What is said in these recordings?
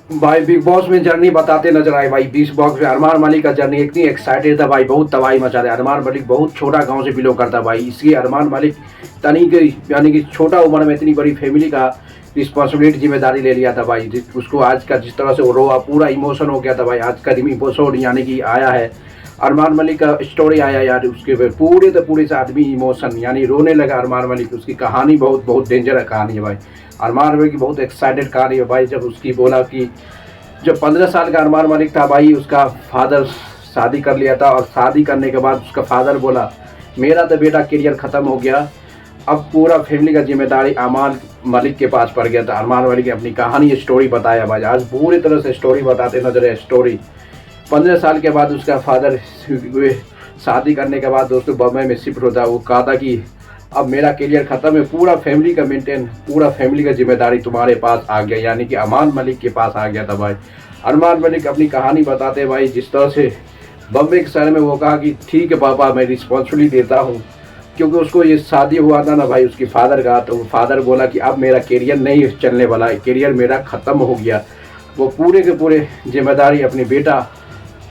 भाई big boss में journey बताते नजर आए भाई। बिग बॉस में अरमान मलिक का जर्नी इतनी एक्साइटेड था भाई, बहुत तबाही मचा रहा है। अरमान मलिक बहुत छोटा गांव से बिलोंग करता भाई, इसलिए अरमान मलिक तनी के यानी कि छोटा उम्र में इतनी बड़ी फैमिली का रिस्पॉन्सिबिलिटी जिम्मेदारी ले लिया था भाई। उसको आज का जिस तरह से वो रोआ, पूरा इमोशन हो गया था भाई। आज का इमोशन यानी कि आया है अरमान मलिक का स्टोरी आया यार, उसके पूरे तो पूरे से आदमी इमोशन यानी रोने लगा अरमान मलिक। उसकी कहानी बहुत बहुत डेंजर कहानी है भाई। अरमान मलिक की बहुत एक्साइटेड कहानी है भाई। जब उसकी बोला कि जब 15 साल का अरमान मलिक था भाई, उसका फादर शादी कर लिया था और शादी करने के बाद उसका फादर बोला मेरा तो बेटा करियर ख़त्म हो गया, अब पूरा फैमिली का जिम्मेदारी अरमान मलिक के पास पड़ गया था। अरमान मलिक ने अपनी कहानी स्टोरी बताया भाई, आज पूरी तरह से स्टोरी बताते नजर है। स्टोरी 15 साल के बाद उसका फादर शादी करने के बाद दोस्तों बम्बई में शिफ्ट होता, वो कहा था कि अब मेरा करियर ख़त्म है, पूरा फैमिली का मेंटेन, पूरा फैमिली का जिम्मेदारी तुम्हारे पास आ गया, यानी कि अरमान मलिक के पास आ गया था भाई। अरमान मलिक अपनी कहानी बताते भाई, जिस तरह से बम्बई के शहर में वो कहा कि ठीक है पापा मैं रिस्पॉन्सिबिलिटी देता हूँ, क्योंकि उसको ये शादी हुआ था ना भाई उसके फादर का, तो फादर बोला कि अब मेरा करियर नहीं चलने वाला है, करियर मेरा ख़त्म हो गया। वो पूरे के पूरे जिम्मेदारी अपने बेटा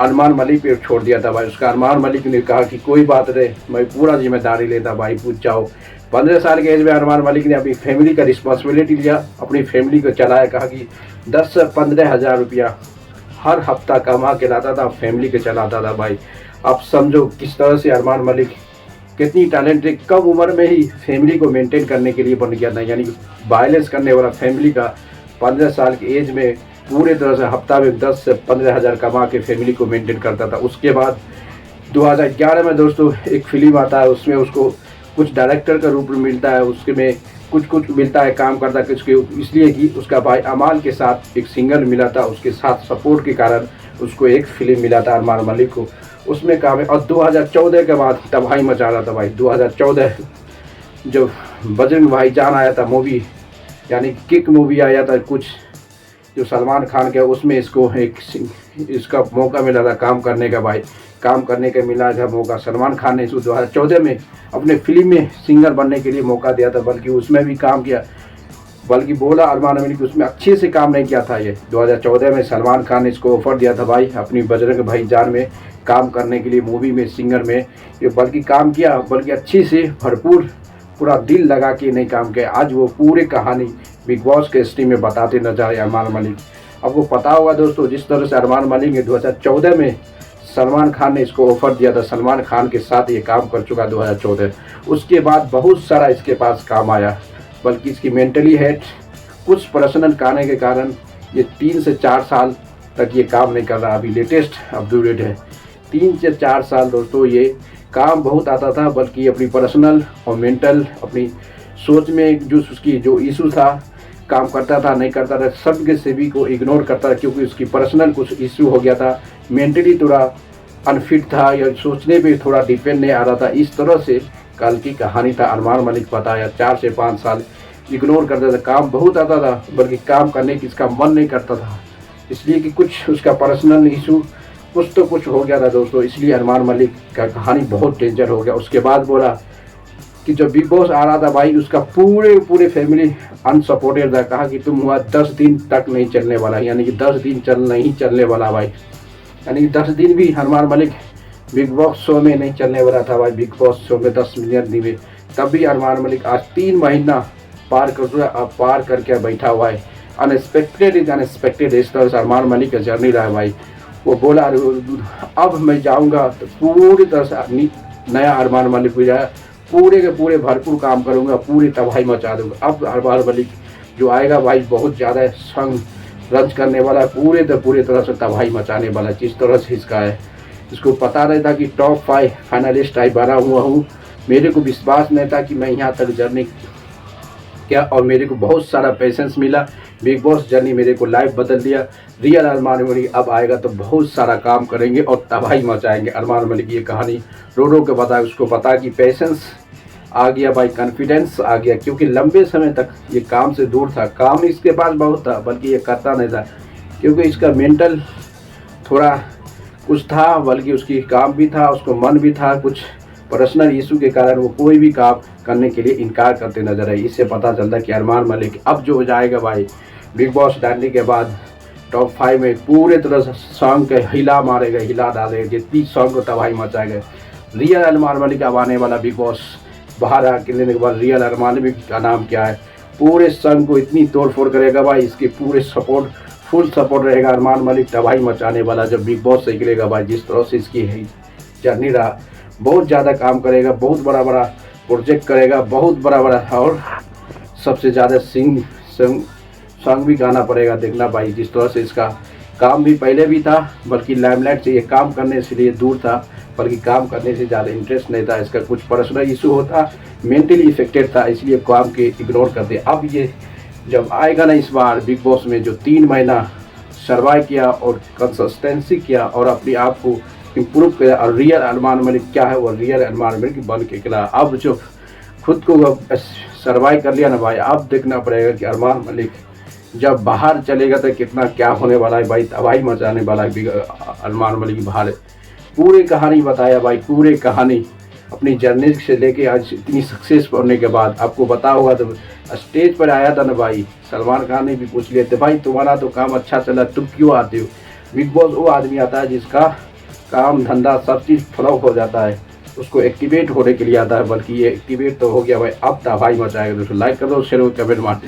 अरमान मलिक पे छोड़ दिया था भाई। उसका अरमान मलिक ने कहा कि कोई बात नहीं, मैं पूरा जिम्मेदारी लेता भाई, पूछ जाओ। 15 साल के एज में अरमान मलिक ने अपनी फैमिली का रिस्पॉन्सिबिलिटी लिया, अपनी फैमिली को चलाया। कहा कि 10 से 15 हज़ार रुपया हर हफ्ता कमा के लाता था, फैमिली को चलाता था भाई। अब समझो किस तरह से अरमान मलिक कितनी टैलेंटेड, कम उम्र में ही फैमिली को मेंटेन करने के लिए बन गया था, यानी वायलेंस करने वाला फैमिली का 15 साल की एज में पूरे तरह से हफ्ता में 10 से 15 हज़ार कमा के फैमिली को मेंटेन करता था। उसके बाद 2011 में दोस्तों एक फिल्म आता है, उसमें उसको कुछ डायरेक्टर का रूप मिलता है, उसके में कुछ कुछ मिलता है, काम करता है उसके, इसलिए कि उसका भाई अमाल के साथ एक सिंगर मिला था, उसके साथ सपोर्ट के कारण उसको एक फिल्म मिला था अरमान मलिक को, उसमें काम है। और 2014 के बाद तबाही मचा रहा था भाई। 2014 जो बजरंग भाईजान आया था मूवी, यानी किक मूवी आया था कुछ जो सलमान खान का, उसमें इसको इसका मौका मिला था काम करने का भाई, काम करने का मिला था मौका। सलमान खान ने इसको 2014 में अपने फिल्म में सिंगर बनने के लिए मौका दिया था, बल्कि उसमें भी काम किया, बल्कि बोला अरमान मलिक उसमें अच्छे से काम नहीं किया था। ये 2014 में सलमान खान ने इसको ऑफर दिया था भाई अपनी बजरंग भाईजान में काम करने के लिए, मूवी में सिंगर में, ये बल्कि काम किया, बल्कि अच्छी से भरपूर पूरा दिल लगा के नहीं काम किया। आज वो पूरी कहानी बिग बॉस के स्ट्रीम में बताते नजर आए अरमान मलिक। आपको पता होगा दोस्तों, जिस तरह से अरमान मलिक ने 2014 में सलमान खान ने इसको ऑफर दिया था, सलमान खान के साथ ये काम कर चुका 2014। उसके बाद बहुत सारा इसके पास काम आया, बल्कि इसकी मेंटली हेल्थ कुछ पर्सनल कहने के कारण ये 3 से 4 साल तक ये काम नहीं कर रहा। अभी लेटेस्ट अपडेट है 3 से 4 साल दोस्तों ये काम बहुत आता था, बल्कि अपनी पर्सनल और मेंटल अपनी सोच में जो उसकी जो इशू था, काम करता था नहीं करता था, सब के सभी को इग्नोर करता था, क्योंकि उसकी पर्सनल कुछ इशू हो गया था, मेंटली थोड़ा अनफिट था या सोचने पे थोड़ा डिपेंड नहीं आ रहा था। इस तरह से कल की कहानी था। अरमान मलिक बताया 4 से 5 साल इग्नोर करता था, काम बहुत आता था, बल्कि काम करने की इसका मन नहीं करता था, इसलिए कि कुछ उसका पर्सनल इशू कुछ तो कुछ हो गया था दोस्तों, इसलिए अरमान मलिक का कहानी बहुत डेंजर हो गया। उसके बाद बोला कि जब बिग बॉस आ रहा था भाई, उसका पूरे फैमिली अनसपोर्टेड था। कहा कि तुम हुआ 10 दिन तक नहीं चलने वाला, यानी कि 10 दिन नहीं चलने वाला भाई, यानी कि 10 दिन भी Armaan Malik big boss show में नहीं चलने वाला था भाई। बिग बॉस शो में 10 मिलियन दिन में, तब भी अरमान मलिक आज 3 महीना पार करके बैठा हुआ है। अनएक्सपेक्टेड इज अनएक्सपेक्टेड, इस तरह से अरमान मलिक का जर्नी रहा है भाई। वो बोला अब मैं जाऊंगा तो पूरी तरह से नया अरमान मलिक हो जाए, पूरे के पूरे भरपूर काम करूंगा, पूरी तबाही मचा दूंगा। अब अरमान मलिक जो आएगा भाई बहुत ज़्यादा संग रंज करने वाला है, पूरे तरह से तबाही मचाने वाला है। जिस तरह से इसका है, इसको पता नहीं था कि टॉप 5 फाइनलिस्ट आई बना हुआ हूँ, मेरे को विश्वास नहीं था कि मैं यहाँ तक जर्नी क्या, और मेरे को बहुत सारा पेशेंस मिला। बिग बॉस जर्नी मेरे को लाइफ बदल दिया। रियल अरमान मलिक अब आएगा तो बहुत सारा काम करेंगे और तबाही मचाएंगे। अरमान मलिक ये कहानी रो के बताया, उसको पता कि पेशेंस आ गया भाई, कॉन्फिडेंस आ गया, क्योंकि लंबे समय तक ये काम से दूर था। काम इसके पास बहुत था, बल्कि ये करता नहीं था, क्योंकि इसका मेंटल थोड़ा कुछ था, बल्कि उसकी काम भी था, उसको मन भी था, कुछ पर्सनल इशू के कारण वो कोई भी काम करने के लिए इनकार करते नजर आए। इससे पता चलता कि अरमान मलिक अब जो हो जाएगा भाई बिग बॉस डालने के बाद टॉप 5 में पूरे तरह से सॉन्ग के हिला मारेगा, हिला डालेगा, जितनी सॉन्ग को तबाही मचाएगा। रियल अरमान मलिक अब आने वाला बिग बॉस बाहर आने के बाद रियल अरमान मलिक का नाम क्या है, पूरे संघ को इतनी तोड़ फोड़ करेगा भाई। इसके पूरे सपोर्ट, फुल सपोर्ट रहेगा। अरमान मलिक तबाही मचाने वाला जब बिग बॉस से निकलेगा भाई। जिस तरह से इसकी जर्नी रहा, बहुत ज़्यादा काम करेगा, बहुत बड़ा बड़ा प्रोजेक्ट करेगा, बहुत बड़ा बड़ा, और सबसे ज़्यादा सॉन्ग भी गाना पड़ेगा। देखना भाई जिस तरह से इसका काम भी पहले भी था, बल्कि लाइमलाइट से ये काम करने से लिए दूर था, बल्कि काम करने से ज़्यादा इंटरेस्ट नहीं था। इसका कुछ पर्सनल इशू होता, मेंटली इफेक्टेड था, इसलिए काम के इग्नोर कर दिया। अब ये जब आएगा ना इस बार बिग बॉस में, जो 3 महीना सर्वाइव किया और कंसिस्टेंसी किया और अपने आप को इम्प्रूव किया, और रियल अरमान मलिक क्या है, वो रियल अरमान मलिक बन के निकला। अब जो खुद को सर्वाइव कर लिया ना भाई, अब देखना पड़ेगा कि अरमान मलिक जब बाहर चलेगा तो कितना क्या होने वाला है भाई। तबाही मचाने वाला है अरमान मलिक बाहर। पूरी कहानी बताया भाई, पूरी कहानी अपनी जर्नी से लेके आज इतनी सक्सेस होने के बाद। आपको बता होगा तो स्टेज पर आया था ना भाई, सलमान खान ने भी पूछ लिया था, भाई तुम्हारा तो काम अच्छा चला, तुम क्यों आते हो बिग बॉस। वो आदमी आता है जिसका काम धंधा सब चीज़ फ्लॉप हो जाता है, उसको एक्टिवेट होने के लिए आता है, बल्कि ये एक्टिवेट तो हो गया भाई। अब तबाही मचाएगा। दोस्तों लाइक कर दो, शेयर करो, कमेंट मार दो।